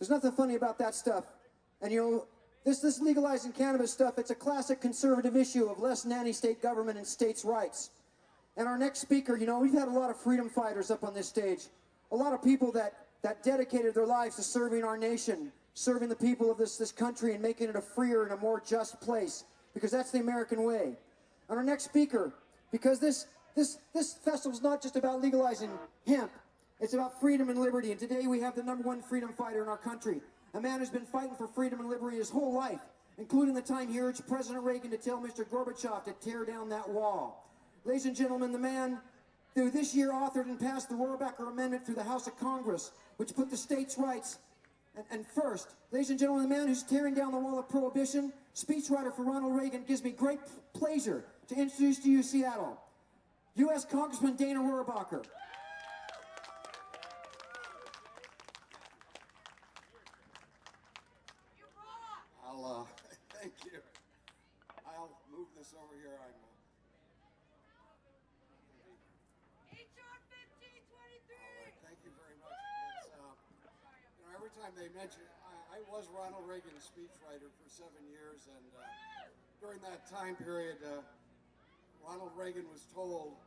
There's nothing funny about that stuff. And you know, this legalizing cannabis stuff, it's a classic conservative issue of less nanny state government and states' rights. And our next speaker, you know, we've had a lot of freedom fighters up on this stage. A lot of people that dedicated their lives to serving our nation, serving the people of this country and making it a freer and a more just place. Because that's the American way. And our next speaker, because this festival's not just about legalizing hemp, it's about freedom and liberty. And today we have the #1 freedom fighter in our country. A man who's been fighting for freedom and liberty his whole life, including the time he urged President Reagan to tell Mr. Gorbachev to tear down that wall. Ladies and gentlemen, the man who this year authored and passed the Rohrabacher Amendment through the House of Congress, which put the states' rights and first. Ladies and gentlemen, the man who's tearing down the wall of Prohibition, speechwriter for Ronald Reagan, gives me great pleasure to introduce to you Seattle, U.S. Congressman Dana Rohrabacher. Thank you. I'll move this over here. HR 1523. All right, thank you very much. It's, you know, every time they mention, I was Ronald Reagan's speechwriter for 7 years, and during that time period, Ronald Reagan was told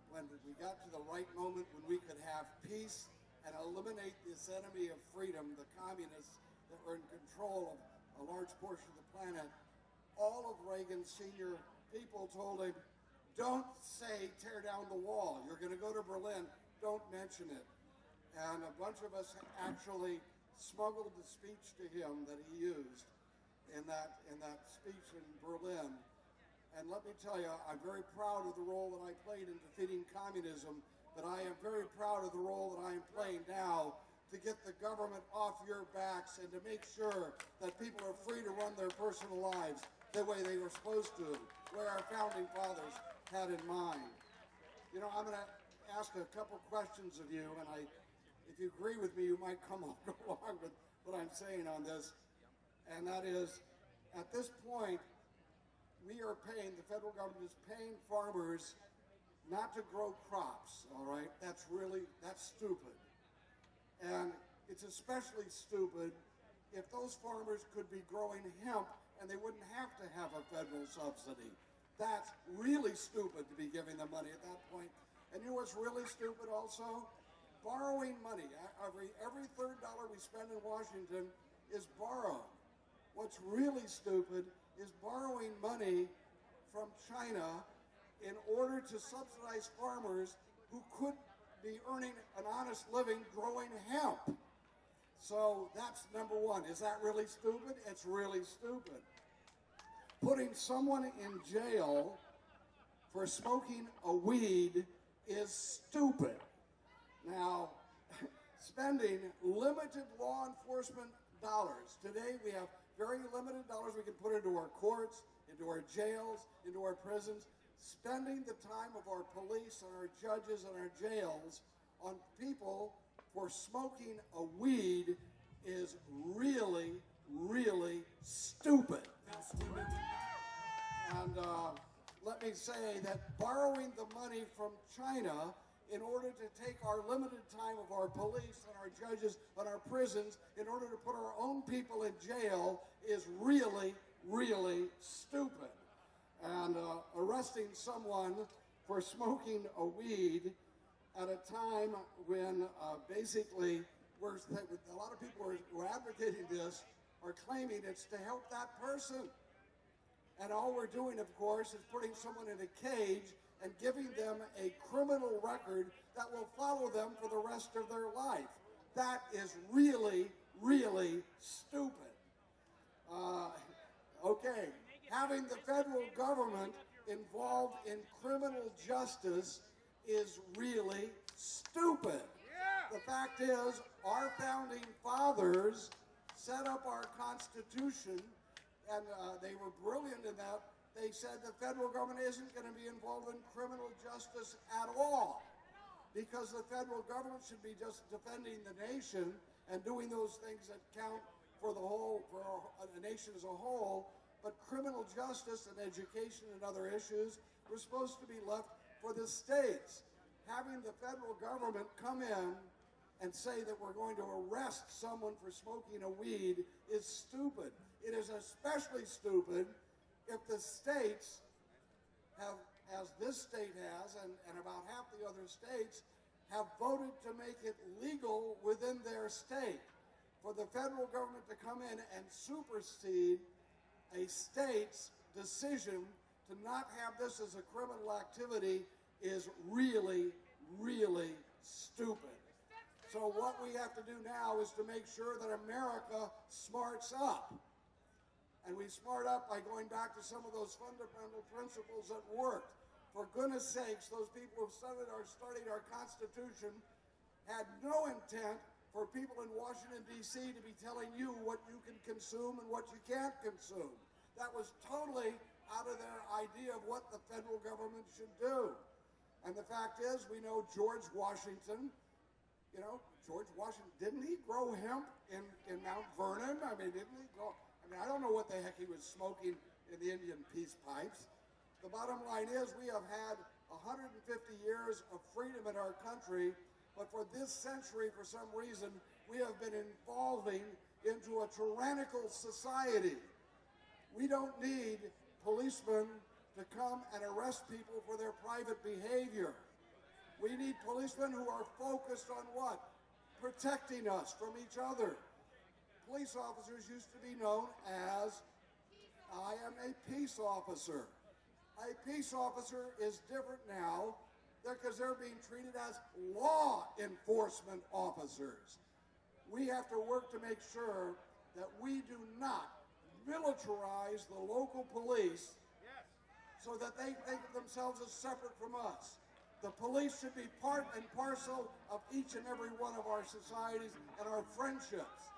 when we got to the right moment when we could have peace and eliminate this enemy of freedom, the communists that were in control of a large portion of the planet, all of Reagan's senior people told him, don't say tear down the wall. You're going to go to Berlin. Don't mention it. And a bunch of us actually smuggled the speech to him that he used in that speech in Berlin. And let me tell you, I'm very proud of the role that I played in defeating communism, but I am very proud of the role that I am playing now to get the government off your backs and to make sure that people are free to run their personal lives the way they were supposed to, where our founding fathers had in mind. You know, I'm going to ask a couple questions of you, and if you agree with me, you might go along with what I'm saying on this. And that is, at this point, the federal government is paying farmers not to grow crops, all right? That's stupid. And it's especially stupid if those farmers could be growing hemp and they wouldn't have to have a federal subsidy. That's really stupid to be giving them money at that point. And you know what's really stupid also? Borrowing money. Every third dollar we spend in Washington is borrowed. What's really stupid is borrowing money from China in order to subsidize farmers who could be earning an honest living growing hemp. So that's #1. Is that really stupid? It's really stupid. Putting someone in jail for smoking a weed is stupid. Now, spending limited law enforcement dollars. Today we have very limited dollars we can put into our courts, into our jails, into our prisons. Spending the time of our police and our judges and our jails on people for smoking a weed is really, really stupid. And let me say that borrowing the money from China in order to take our limited time of our police and our judges and our prisons in order to put our own people in jail is really, really stupid. And arresting someone for smoking a weed at a time when basically a lot of people who are advocating this are claiming it's to help that person. And all we're doing, of course, is putting someone in a cage and giving them a criminal record that will follow them for the rest of their life. That is really, really stupid. Okay, having the federal government involved in criminal justice is really stupid. Yeah. The fact is, our founding fathers set up our Constitution, and they were brilliant in that. They said the federal government isn't going to be involved in criminal justice at all, because the federal government should be just defending the nation and doing those things that count for the whole, for a nation as a whole. But criminal justice and education and other issues were supposed to be left for the states. Having the federal government come in and say that we're going to arrest someone for smoking a weed is stupid. It is especially stupid if the states have, as this state has, and about half the other states, have voted to make it legal within their state. For the federal government to come in and supersede a state's decision to not have this as a criminal activity is really, really stupid. So what we have to do now is to make sure that America smarts up. And we smart up by going back to some of those fundamental principles that worked. For goodness sakes, those people who studied our Constitution had no intent for people in Washington, D.C. to be telling you what you can consume and what you can't consume. That was totally out of their idea of what the federal government should do. And the fact is, we know George Washington, didn't he grow hemp in Mount Vernon? I mean, didn't he grow? I mean, I don't know what the heck he was smoking in the Indian peace pipes. The bottom line is we have had 150 years of freedom in our country, but for this century, for some reason, we have been evolving into a tyrannical society. We don't need policemen to come and arrest people for their private behavior. We need policemen who are focused on what? Protecting us from each other. Police officers used to be known as, I am a peace officer. A peace officer is different now because they're being treated as law enforcement officers. We have to work to make sure that we do not militarize the local police so that they think of themselves as separate from us. The police should be part and parcel of each and every one of our societies and our friendships.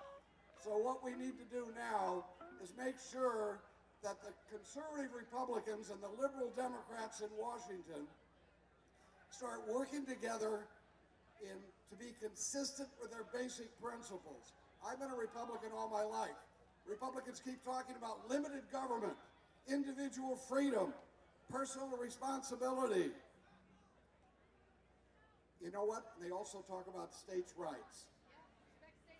So what we need to do now is make sure that the conservative Republicans and the liberal Democrats in Washington start working together to be consistent with their basic principles. I've been a Republican all my life. Republicans keep talking about limited government, individual freedom, personal responsibility. You know what? They also talk about states' rights.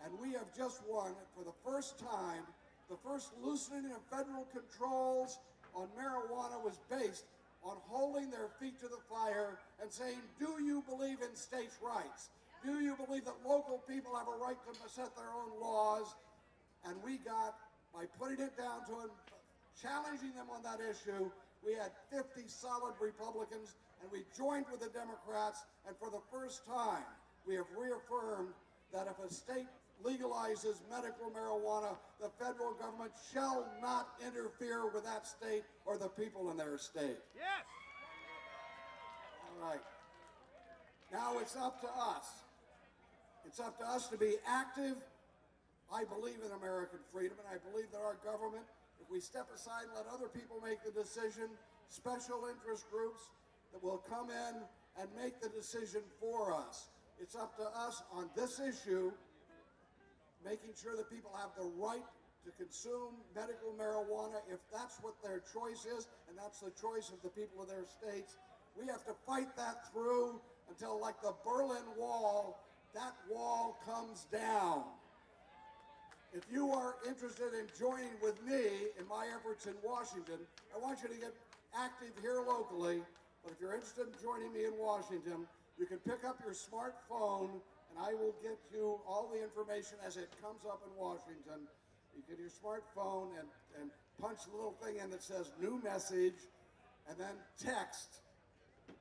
And we have just won, for the first time, the first loosening of federal controls on marijuana was based on holding their feet to the fire and saying, do you believe in states' rights? Do you believe that local people have a right to set their own laws? And we got, by putting it down to them, challenging them on that issue, we had 50 solid Republicans, and we joined with the Democrats, and for the first time, we have reaffirmed that if a state legalizes medical marijuana, the federal government shall not interfere with that state or the people in their state. Yes! All right. Now it's up to us. It's up to us to be active. I believe in American freedom, and I believe that our government, if we step aside and let other people make the decision, special interest groups that will come in and make the decision for us. It's up to us on this issue, making sure that people have the right to consume medical marijuana if that's what their choice is, and that's the choice of the people of their states. We have to fight that through until, like the Berlin Wall, that wall comes down. If you are interested in joining with me in my efforts in Washington, I want you to get active here locally, but if you're interested in joining me in Washington, you can pick up your smartphone and I will get you all the information as it comes up in Washington. You get your smartphone and punch the little thing in that says new message, and then text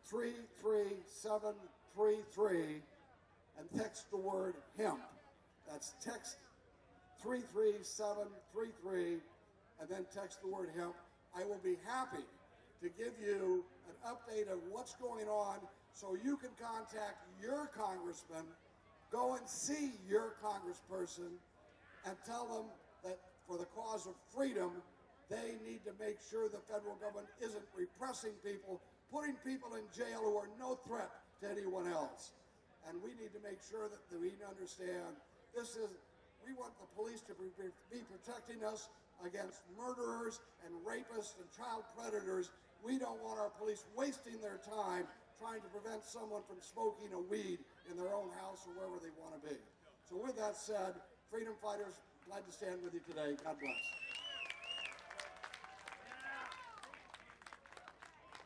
33733 and text the word hemp. That's text 33733 and then text the word hemp. I will be happy to give you an update of what's going on so you can contact your congressman, go and see your congressperson, and tell them that for the cause of freedom, they need to make sure the federal government isn't repressing people, putting people in jail who are no threat to anyone else. And we need to make sure that we understand we want the police to be protecting us against murderers and rapists and child predators. We don't want our police wasting their time trying to prevent someone from smoking a weed in their own house or wherever they want to be. So with that said, freedom fighters, glad to stand with you today. God bless.